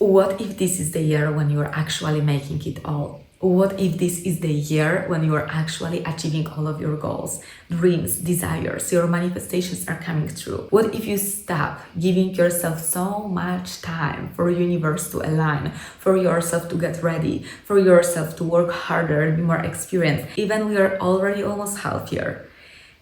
What if this is the year when you're actually making it all? What if this is the year when you are actually achieving all of your goals, dreams, desires, your manifestations are coming true? What if you stop giving yourself so much time for universe to align, for yourself to get ready, for yourself to work harder and be more experienced, even we are already almost half year?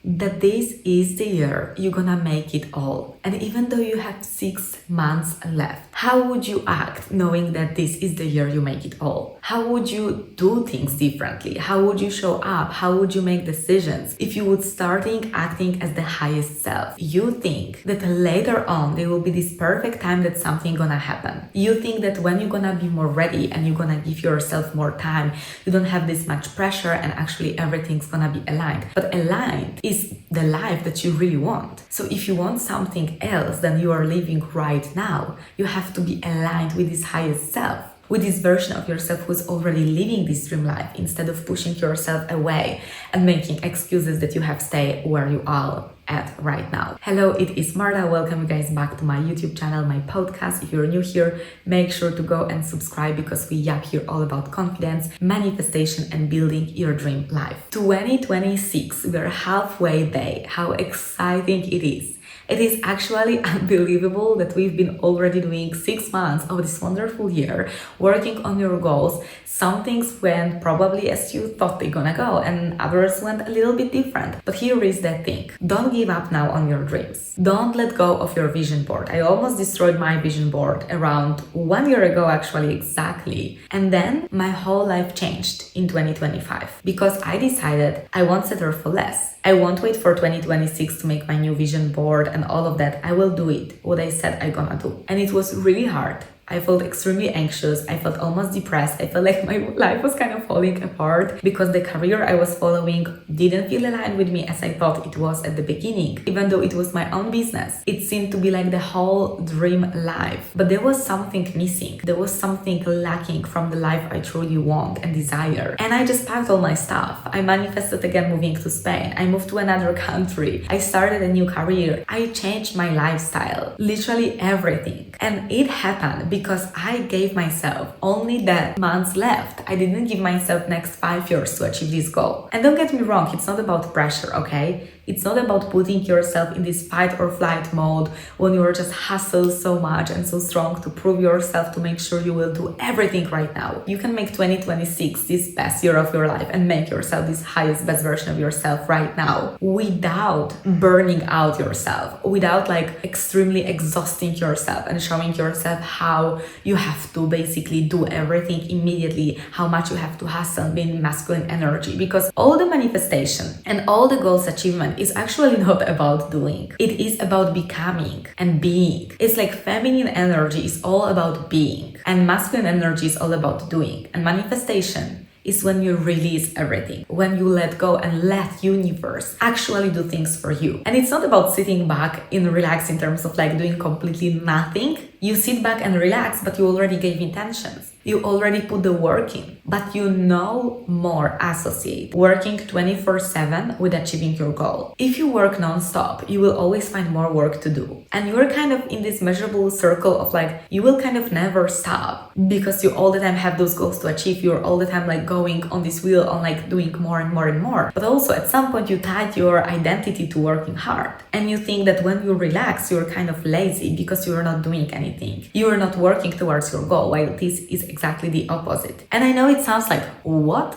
That this is the year you're gonna make it all. And even though you have 6 months left, how would you act knowing that this is the year you make it all? How would you do things differently? How would you show up? How would you make decisions if you would starting acting as the highest self? You think that later on there will be this perfect time that something gonna happen. You think that when you're gonna be more ready and you're gonna give yourself more time, you don't have this much pressure and actually everything's gonna be aligned. But aligned is the life that you really want. So if you want something else than you are living right now, you have to be aligned with this highest self, with this version of yourself who's already living this dream life, instead of pushing yourself away and making excuses that you have stay where you are at right now. Hello, it is Marta. Welcome you guys back to my YouTube channel, my podcast. If you're new here, make sure to go and subscribe because we yap here all about confidence, manifestation and building your dream life. 2026, we're halfway there. How exciting it is. It is actually unbelievable that we've been already doing 6 months of this wonderful year, working on your goals. Some things went probably as you thought they're gonna go, and others went a little bit different. But here is the thing. Don't give up now on your dreams. Don't let go of your vision board. I almost destroyed my vision board around 1 year ago, actually, exactly. And then my whole life changed in 2025 because I decided I won't settle for less. I won't wait for 2026 to make my new vision board and all of that. I will do it, what I said I'm gonna do. And it was really hard. I felt extremely anxious. I felt almost depressed. I felt like my life was kind of falling apart because the career I was following didn't feel aligned with me as I thought it was at the beginning. Even though it was my own business, it seemed to be like the whole dream life. But there was something missing. There was something lacking from the life I truly want and desire. And I just packed all my stuff. I manifested again moving to Spain. I moved to another country. I started a new career. I changed my lifestyle. Literally everything. And it happened because I gave myself only that months left. I didn't give myself next 5 years to achieve this goal. And don't get me wrong, it's not about pressure, okay? It's not about putting yourself in this fight or flight mode when you're just hustle so much and so strong to prove yourself, to make sure you will do everything right now. You can make 2026 this best year of your life and make yourself this highest, best version of yourself right now without burning out yourself, without like extremely exhausting yourself and showing yourself how you have to basically do everything immediately, how much you have to hustle, being masculine energy. Because all the manifestation and all the goals achievement is actually not about doing. It is about becoming and being. It's like feminine energy is all about being and masculine energy is all about doing. And manifestation is when you release everything, when you let go and let universe actually do things for you. And it's not about sitting back and relax in terms of like doing completely nothing. You sit back and relax, but you already gave intentions. You already put the work in, but you no more associate working 24/7 with achieving your goal. If you work non-stop, you will always find more work to do. And you're kind of in this measurable circle of like, you will kind of never stop because you all the time have those goals to achieve. You're all the time like going on this wheel on like doing more and more and more. But also at some point you tied your identity to working hard. And you think that when you relax, you're kind of lazy because you're not doing anything. You are not working towards your goal, while this is exactly the opposite. And I know it sounds like, what?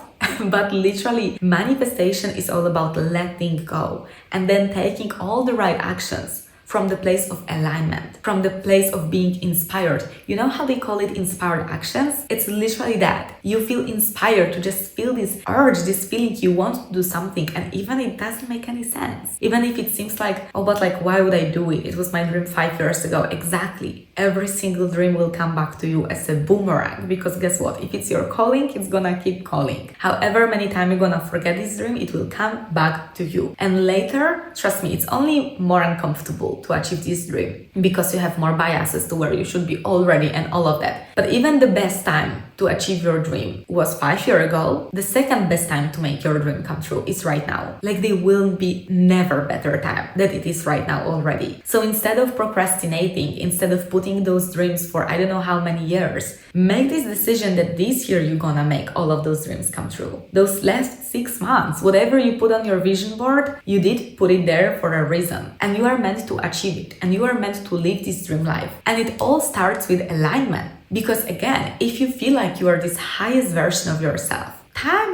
But literally, manifestation is all about letting go and then taking all the right actions from the place of alignment, from the place of being inspired. You know how they call it inspired actions? It's literally that. You feel inspired to just feel this urge, this feeling you want to do something, and even it doesn't make any sense. Even if it seems like, oh, but like, why would I do it? It was my dream 5 years ago. Exactly. Every single dream will come back to you as a boomerang, because guess what? If it's your calling, it's gonna keep calling. However many times you're gonna forget this dream, it will come back to you. And later, trust me, it's only more uncomfortable to achieve this dream because you have more biases to where you should be already and all of that. But even the best time to achieve your dream was 5 years ago. The second best time to make your dream come true is right now. Like, there will be never better time than it is right now already. So instead of procrastinating, instead of putting putting those dreams for I don't know how many years. Make this decision that this year you're gonna make all of those dreams come true. Those last 6 months, whatever you put on your vision board, you did put it there for a reason. And you are meant to achieve it. And you are meant to live this dream life. And it all starts with alignment. Because again, if you feel like you are this highest version of yourself,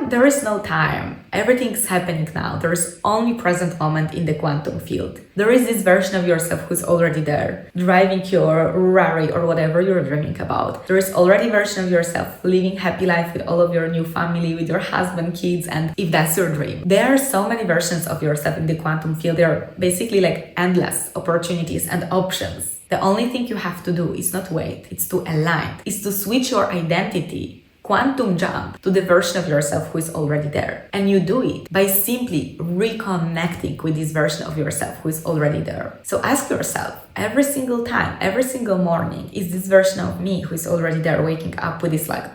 there is no time. Everything's happening now. There is only present moment in the quantum field. There is this version of yourself who's already there, driving your Rari or whatever you're dreaming about. There is already a version of yourself living happy life with all of your new family, with your husband, kids, and if that's your dream. There are so many versions of yourself in the quantum field. There are basically like endless opportunities and options. The only thing you have to do is not wait, it's to align, it's to switch your identity, quantum jump to the version of yourself who is already there. And you do it by simply reconnecting with this version of yourself who is already there. So ask yourself every single time, every single morning, is this version of me who is already there waking up with this like,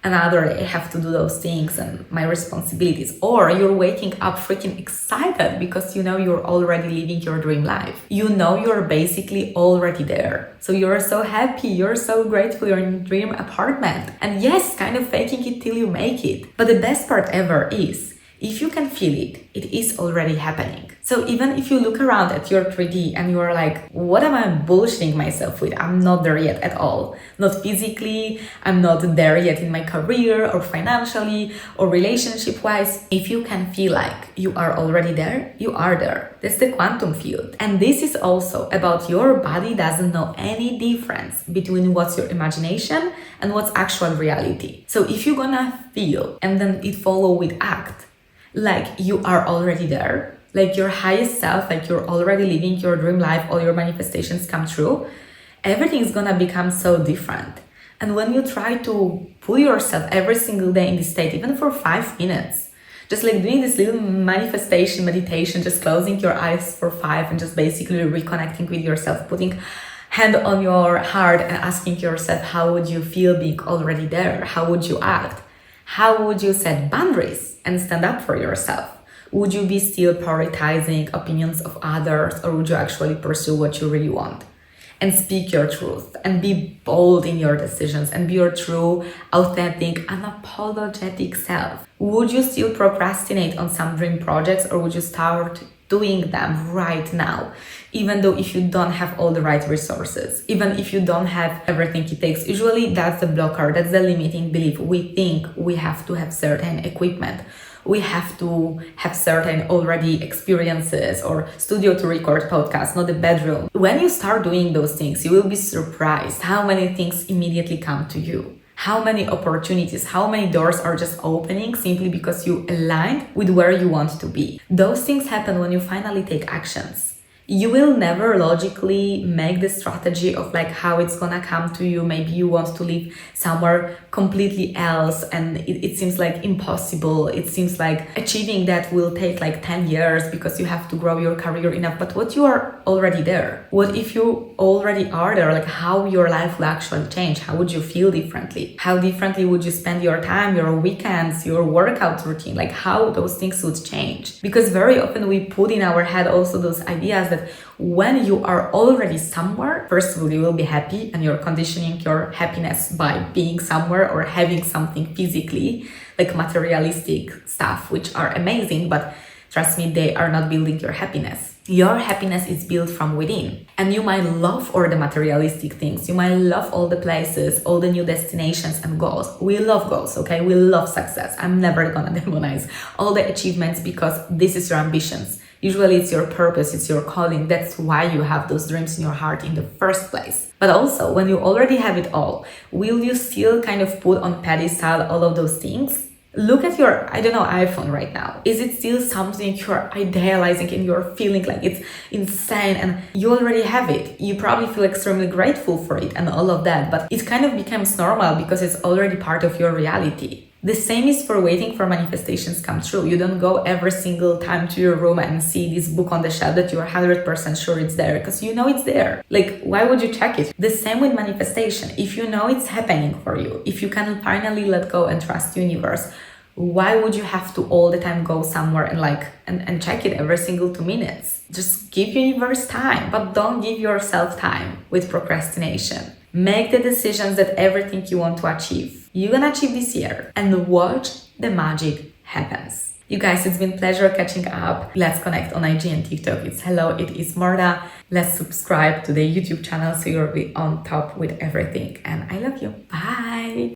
another day I have to do those things and my responsibilities, or you're waking up freaking excited because you know you're already living your dream life. You know you're basically already there. So you're so happy, you're so grateful you're in a dream apartment. And yes, kind of faking it till you make it. But the best part ever is, if you can feel it, it is already happening. So even if you look around at your 3D and you are like, what am I bullshitting myself with? I'm not there yet at all. Not physically, I'm not there yet in my career or financially or relationship-wise. If you can feel like you are already there, you are there. That's the quantum field. And this is also about your body doesn't know any difference between what's your imagination and what's actual reality. So if you're gonna feel and then it follow with act, like you are already there, like your highest self, like you're already living your dream life, all your manifestations come true, everything is gonna become so different. And when you try to put yourself every single day in this state, even for 5 minutes, just like doing this little manifestation meditation, just closing your eyes for 5 and just basically reconnecting with yourself, putting hand on your heart and asking yourself, how would you feel being already there? How would you act? How would you set boundaries and stand up for yourself? Would you be still prioritizing opinions of others, or would you actually pursue what you really want? And speak your truth and be bold in your decisions and be your true, authentic, unapologetic self. Would you still procrastinate on some dream projects, or would you start doing them right now? Even though if you don't have all the right resources, even if you don't have everything it takes, usually that's the blocker, that's the limiting belief. We think we have to have certain equipment. We have to have certain already experiences or studio to record podcasts, not a bedroom. When you start doing those things, you will be surprised how many things immediately come to you. How many opportunities, how many doors are just opening simply because you aligned with where you want to be. Those things happen when you finally take actions. You will never logically make the strategy of like how it's gonna come to you. Maybe you want to live somewhere completely else and it seems like impossible. It seems like achieving that will take like 10 years because you have to grow your career enough. But what you are already there? What if you already are there? Like how your life will actually change? How would you feel differently? How differently would you spend your time, your weekends, your workout routine? Like how those things would change? Because very often we put in our head also those ideas that when you are already somewhere, first of all, you will be happy and you're conditioning your happiness by being somewhere or having something physically, like materialistic stuff, which are amazing, but trust me, they are not building your happiness. Your happiness is built from within. And you might love all the materialistic things. You might love all the places, all the new destinations and goals. We love goals, okay? We love success. I'm never gonna demonize all the achievements because this is your ambitions. Usually it's your purpose, it's your calling. That's why you have those dreams in your heart in the first place. But also, when you already have it all, will you still kind of put on pedestal all of those things? Look at your, iPhone right now. Is it still something you're idealizing and you're feeling like it's insane and you already have it? You probably feel extremely grateful for it and all of that, but it kind of becomes normal because it's already part of your reality. The same is for waiting for manifestations come true. You don't go every single time to your room and see this book on the shelf that you're 100% sure it's there because you know it's there. Like, why would you check it? The same with manifestation. If you know it's happening for you, if you can finally let go and trust the universe, Why would you have to all the time go somewhere and check it every single 2 minutes? Just give universe time, but don't give yourself time with procrastination. Make the decisions that everything you want to achieve, you're gonna achieve this year, and watch the magic happens. You guys, it's been a pleasure catching up. Let's connect on IG and TikTok. It's hello, it is Morda. Let's subscribe to the YouTube channel so you'll be on top with everything. And I love you. Bye.